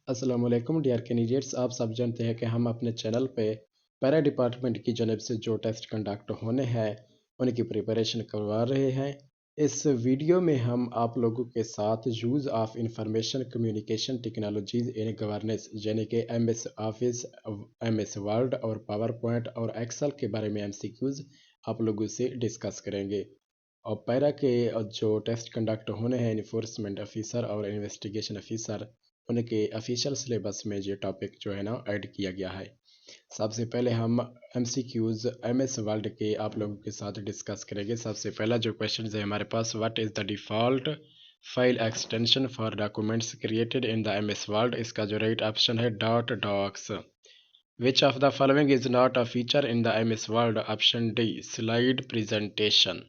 अस्सलाम वालेकुम dear candidates. आप सब जानते हैं कि हम अपने चैनल पे पैरा डिपार्टमेंट की जानब से जो टेस्ट कंडक्ट होने हैं उनकी प्रिपरेशन करवा रहे हैं। इस वीडियो में हम आप लोगों के साथ use of information communication technologies in governance यानी कि एमएस ऑफिस, एमएस वर्ड और पावर पॉइंट और एक्सेल के बारे में एमसीक्यूज़ आप लोगों से डिस्कस करेंगे। और पैरा के जो टेस्ट कंडक्ट होने हैं इन्फोर्समेंट ऑफिसर और इन्वेस्टिगेशन ऑफिसर, उनके ऑफिशियल सिलेबस में ये टॉपिक जो है ना ऐड किया गया है। सबसे पहले हम एमसीक्यूज़ एमएस वर्ल्ड के आप लोगों के साथ डिस्कस करेंगे। सबसे पहला जो क्वेश्चन है हमारे पास, what is the default file extension for documents created in the MS world. इसका जो राइट ऑप्शन है dot docs. Which of the following is not a feature in the MS world. Option D slide presentation.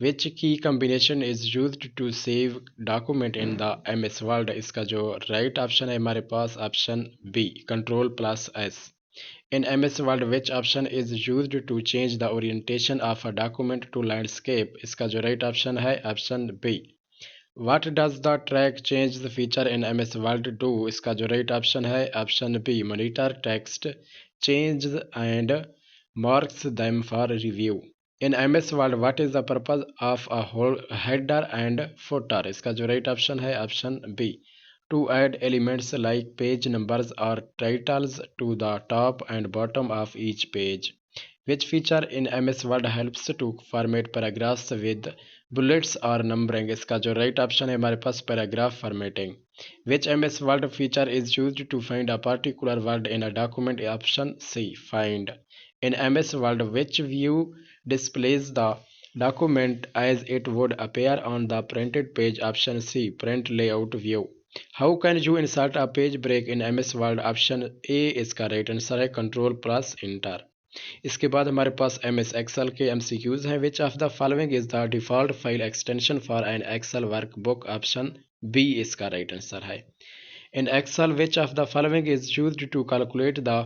Which key combination is used to save document in the MS Word। इसका जो right option है हमारे पास option B control plus S. In MS Word which option is used to change the orientation of a document to landscape। इसका जो right option है option B. What does the track change the feature in MS Word do। इसका जो right option है option be monitor text change and marks them for review। In MS Word what is the purpose of a whole header and footer। इसका जो right option है option B to add elements like page numbers or titles to the top and bottom of each page। Which feature in MS Word helps to format paragraphs with bullets or numbering। इसका जो right option है हमारे पास paragraph formatting. Which MS Word feature is used to find a particular word in a document। Option C find। In MS Word which view displays the document as it would appear on the printed page। Option C print layout view। How can you insert a page break in MS Word। Option A इसका right answer है control plus enter. इसके बाद हमारे पास M S Excel के MCQs हैं। Which of the following is the default file extension for an Excel workbook. Option B इसका right answer है। In Excel which of the following is used to calculate the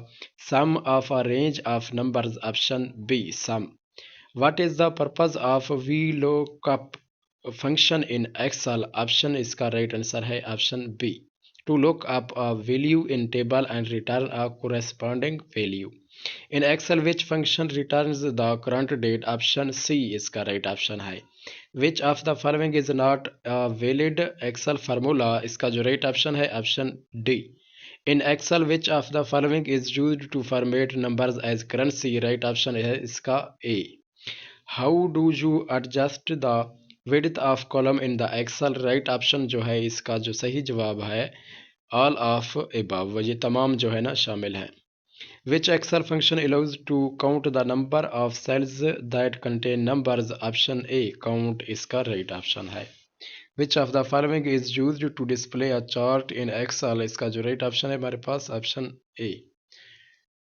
sum of a range of numbers. Option B sum. What is the purpose of V lookup function in Excel. Option इसका right answer है option B to look up a value in table and return a corresponding value. In Excel which function returns the current date. Option C इसका right option है। Which of the following is not valid Excel formula. इसका जो right option है option D. In Excel which of the following is used to format numbers as currency. Right option है इसका A. How do you adjust the width of column in the Excel. Right option जो है इसका जो सही जवाब है all of above, ये तमाम जो है ना शामिल हैं। Which Excel function allows to count the number of cells that contain numbers। Option A count इसका राइट ऑप्शन है। Which of the following is used to display a chart in Excel। इसका जो राइट ऑप्शन है हमारे पास option A.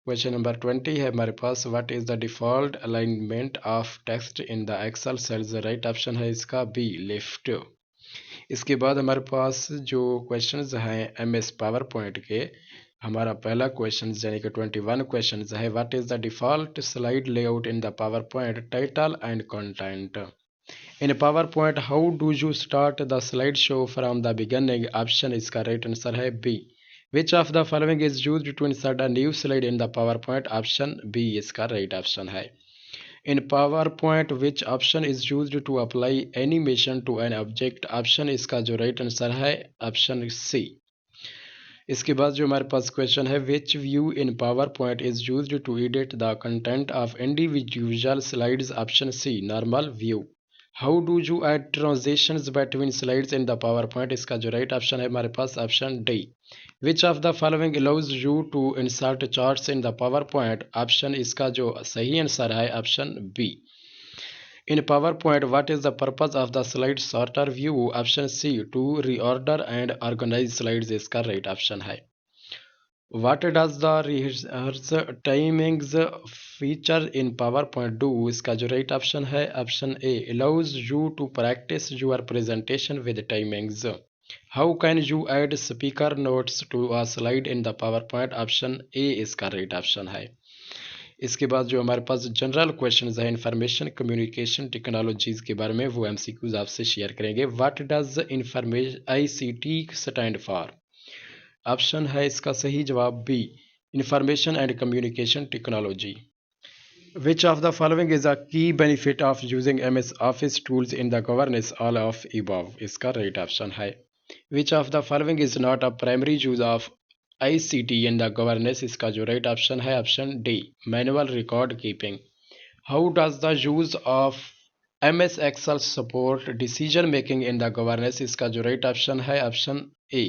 Question number 20 है हमारे पास, what is the default alignment of text in the Excel cells. Right option है इसका बी लेफ्ट। इसके बाद हमारे पास जो क्वेश्चंस हैं एम एस पावर पॉइंट के, हमारा पहला क्वेश्चन यानी कि 21 क्वेश्चन है, what is the default slide layout in the PowerPoint title and content. In PowerPoint how do you start the slide show from the beginning. Option इसका right answer है B. Which of the following is used to insert a new slide in the PowerPoint. Option B इसका right option है। In PowerPoint which option is used to apply animation to an object. Option इसका जो right answer है option C. इसके बाद जो हमारे पास क्वेश्चन है, which view in PowerPoint is used to edit the content of individual slides. Option C normal view. How do you add transitions between slides in the PowerPoint. इसका जो right option है हमारे पास option D. Which of the following allows you to insert charts in the PowerPoint. Option इसका जो सही answer है option B. In PowerPoint what is the purpose of the slide sorter view. Option C to reorder and organise slides इसका right option है। What does the rehearse timings feature in PowerPoint do. इसका जो right option है option A allows you to practise your presentation with timings. How can you add speaker notes to a slide in the PowerPoint. Option A इसका right option है। इसके बाद जो हमारे पास जनरल क्वेश्चन है information communication technologies के बारे में, वो एमसीक्यूज आपसे शेयर करेंगे। What does information ICT stand for. Option है इसका सही जवाब B, information and communication technology. Which of the following is a key benefit of using MS Office tools in the governance? All of above इसका right option है। Which of the following is not a primary use of ICT in the governance? इसका जो right option है option D, manual record keeping. How does the use of MS Excel support decision making in the governance? इसका जो right option है option A.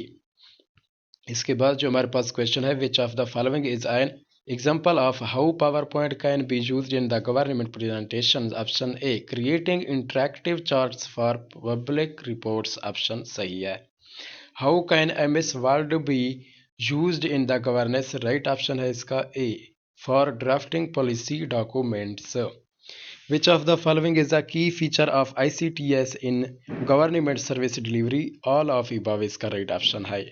इसके बाद जो हमारे पास क्वेश्चन है, which of the following is an example of how PowerPoint can be used in the government presentation? Option A, creating interactive charts for public reports, option सही है। How can MS Word be used in the governance? Right option है इसका A, for drafting policy documents. Which of the following is a की feature of ICTS in government service delivery? All of above इसका right option है।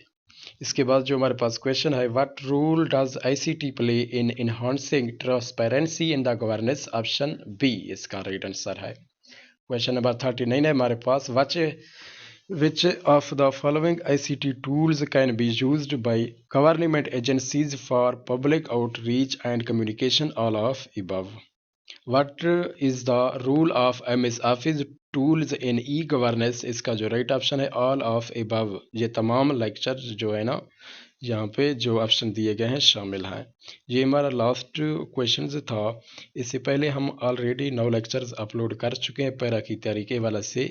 इसके बाद जो हमारे पास क्वेश्चन है, what role does ICT play in enhancing transparency in the governance? Option B इसका राइट आंसर है। क्वेश्चन नंबर 39 है हमारे पास, which of the following ICT tools can be used by government agencies for public outreach and communication? All of above. What is the role of MS Office tools in e-governance? इसका जो right option है all of above. ये तमाम lecture जो है ना, यहाँ पे जो ऑप्शन दिए गए हैं शामिल हैं। ये हमारा लास्ट क्वेश्चन था। इससे पहले हम ऑलरेडी 9 लेक्चर्स अपलोड कर चुके हैं पैरा की तैयारी के हवाले से।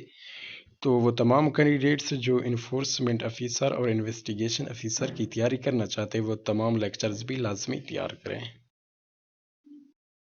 तो वो तमाम कैंडिडेट्स जो इन्फोर्समेंट ऑफिसर और इन्वेस्टिगेशन ऑफिसर की तैयारी करना चाहते हैं, वो तमाम लेक्चर्स भी लाजमी तैयार करें।